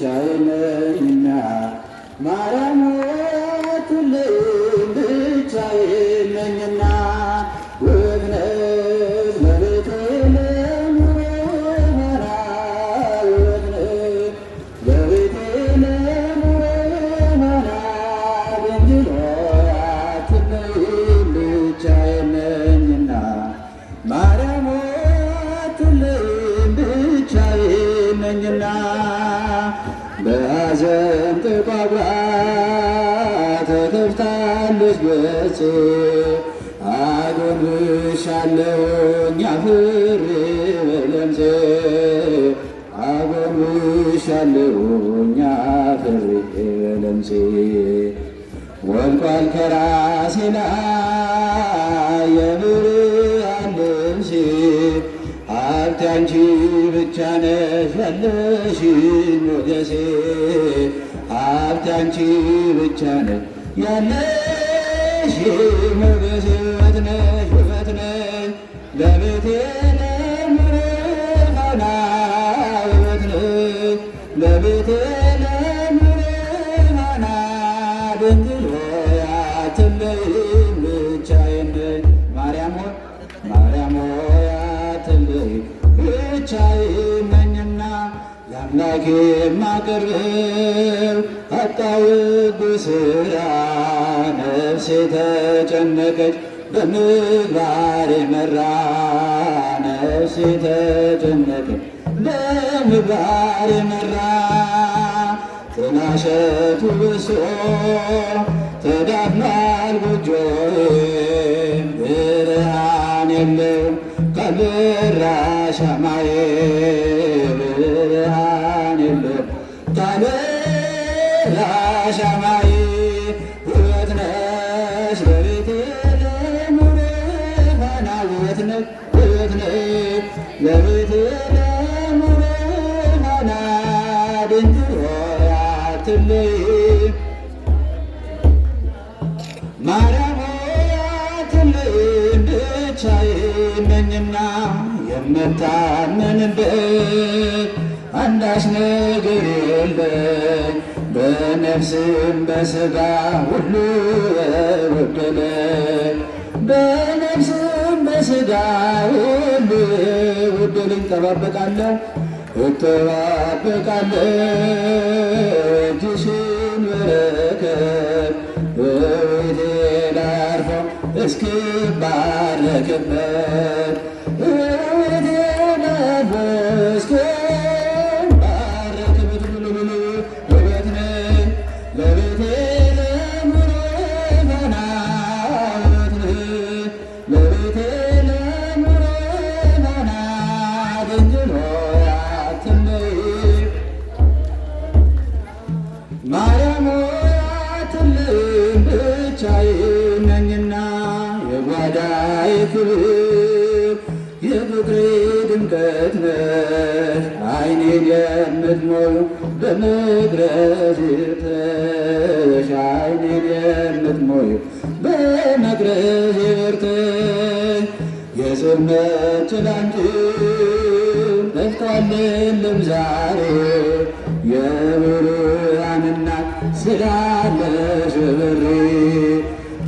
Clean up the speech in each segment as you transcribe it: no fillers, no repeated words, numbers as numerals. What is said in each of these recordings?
ብቻዬን ነኝና ማርያም አትለይኝ ብቻዬን ነኝና ውብነሽ ለቤቴ ለምወና ውብነሽ ለቤቴ ለምወና ድንግል ሆይ አትለይኝ ብቻዬን ነኝና ማርያም አትለይኝ ብቻዬን ነኝና በሐዘን ጥቋቁላ ተከፍታለች ገጽ አጎንብሻለሁኝ አፍሬ በለምጽ አጎንብሻለሁኝ አፍሬ በለምጽ ወልቋል ከራሴ ላይ የብርሃን ልብሴ ሀብቴ አንቺ ብቻ ነሽ ያለሽኝ ሞገሴ ሀብቴ አንቺ ብቻ ነሽ ያለሽኝ ሞገሴ ውበት ነሽ ውበት ነሽ ለቤቴ ለምርሃና ውበት ነሽ ለቤቴ ለምርሃና ድንግል ሆይ አትለይኝ ብቻዬን ነኝ ማርያም ሆይ አትለይኝ ብቻዬን ነኝና ለአምላኬ የማቀርበው አጣሁ ስራ ነፍሴ ተጨነቀች በምግባር የመራ ነፍሴ ተጨነቀች በምግባር የመራ ጥላሸቱ ብሶ ተዳፍኗል ጎጆዬ ብርሃን የለውም ካልበራ ሻማዬ ብርሃን የለውም ካልበራ ሻማዬ ውበት ነሽ ለቤቴ ለምርሃና ውበት ነሽ ለቤቴ ለምርሃና ድንግል ሆይ አትለይኝ ማርያም ሆይ አትለይኝ ብቻዬን ነኝና የምታመንበት አንዳች ነገር የለኝ በነፍስም በሥጋ ሁሉ የጎደለ በነፍስም በሥጋ ሁሉ የጎደለኝ እጠባበቃለሁ እጅሽን በረከት በቤቴ ላርፎ እስክባረክበት በቤቴ ላርፎ እስክባረክበት ውበት ነሽ ለቤቴ ለምርሃና ውበት ነሽ ለቤቴ ለምርሃና ድንግል ሆይ አትለይኝ ማርያም ሆይ አትለይኝ ብቻዬን ነኝና የጓዳዬ ክብር የፍቅሬ ድምቀት ነሽ ዓይኔን የምትሞዩ በመቅረዝ ይርተሽ ዓይኔን የምትሞዩ በመቅረዝ ይርተሽ የጽልመት ጭላንጭል ጠፍቷልም ዛሬ የብርሃን እናት ስላለሽ በበሬ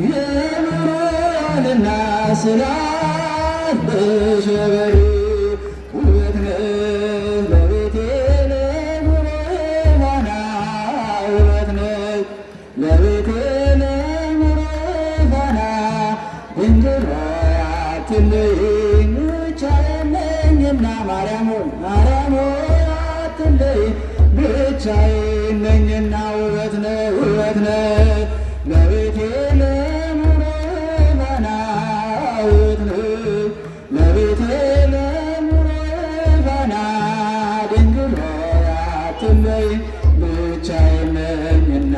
የብርሃን እናት ስላለሽ በበሬ ውበት ነሽ ለቤቴ ለምርሃና ውበት ነሽ ለቤቴ ለምርሃና ድንግል ሆይ አትለይኝ ብቻዬን ነኝና ማርያም ሆይ አትለይኝ ብቻዬን ነኝና ውበት ነሽ ለቤቴ ለምርሃና ውበት ነሽ ለቤቴ ለምርሃና ድንግል ሆይ አትለይኝ ብቻዬን ነኝና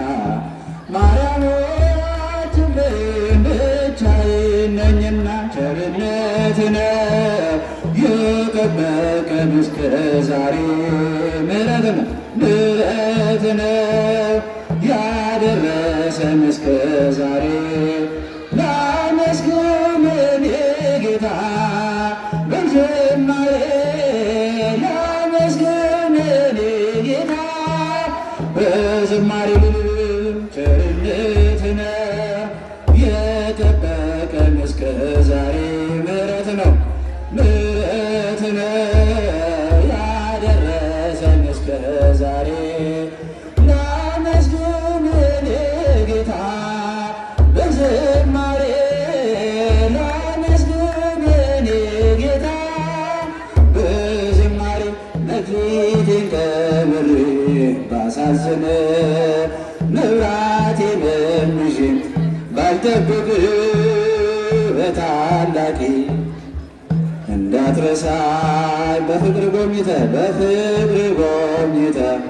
ማርያም ሆይ አትለይኝ ብቻዬን ነኝና ቸርነት ነው የጠበቀን እስከ ዛሬ ምሕረት ነው ያደረሰን እስከ ዛሬ ላመስግን እኔ ጌታ በዝማሬ ላመስግን እኔ ጌታ በዝማሬ ቸርነት ነው የጠበቀን እስከ ዛሬ። ምሕረት ነው ምሕረት ነው ያደረሰን እስከ ዛሬ። ላመስግን እኔ ጌታ በዝማሬ ላመስግን እኔ ጌታ በዝማሬ መክሊቴን ቀብሬ ባሳዝን መብራቴንም ይዤ ባልጠብቅ በታላቂ እንዳትረሳኝ በፍቅር ጎብኝተህ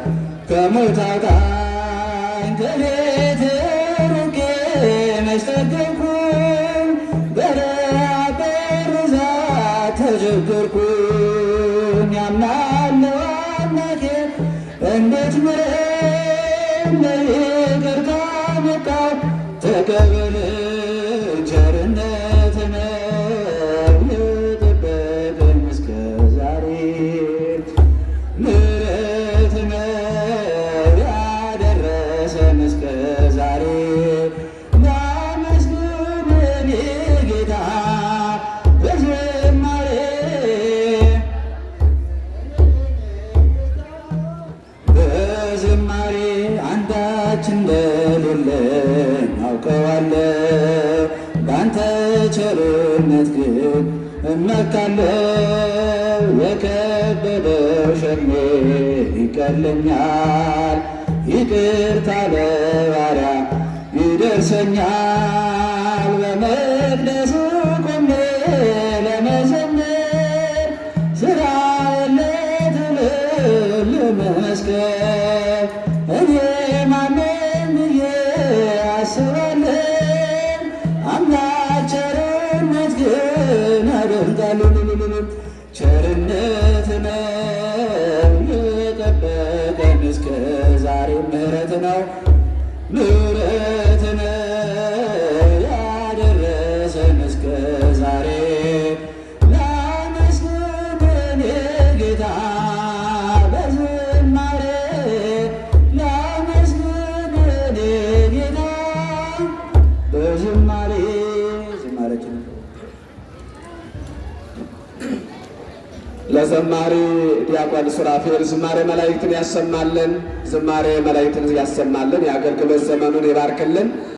ከሞት አውጣኝ ከቤት ርቄ መች ጠገብኩኝ በረሃብ በርዛት ተቸገርኩኝ። አምናለሁ አምላኬ እንዴት ምሕረት ለይቅርታ መጣሁ ተቀበል ቸርነት ነው የጠበቀኝ እስከ ዛሬ። ምሕረት ነው ያደረሰን እስከ ዛሬ። ላመስግን እኔ ጌታ በዝማሬ በዝማሬ አንዳች እንደሌለን አውቀዋለሁ። በአንተ ቸርነት ግን እመካለሁ። የከበደው ሸክሜ ይቀለኛል። ይቅርታ ለባሪያ ይደርሰኛል። በመቅደሱ ቆሜ ለመዘመር ሥራዬን ልትውል ለመስቀል እኔ ማንን ብዬ አስባለሁ። አምላክ ቸርነት ግን አደንቃለሁ። ቸርነት ነው የጠበቀን እስከ ዛሬ። ምሕረት ነው ምሕረት ነው ያደረሰን እስከ ዛሬ። ላመስግን እኔ ጌታ በዝማሬ ላመስግን እኔ ጌታ በዝማሬ ዝማሬችን ለዘማሪ ዲያቆን ሱራፌል ዝማሬ መላእክትን ያሰማልን። ዝማሬ መላእክትን ያሰማልን። የአገልግሎት ዘመኑን ይባርክልን።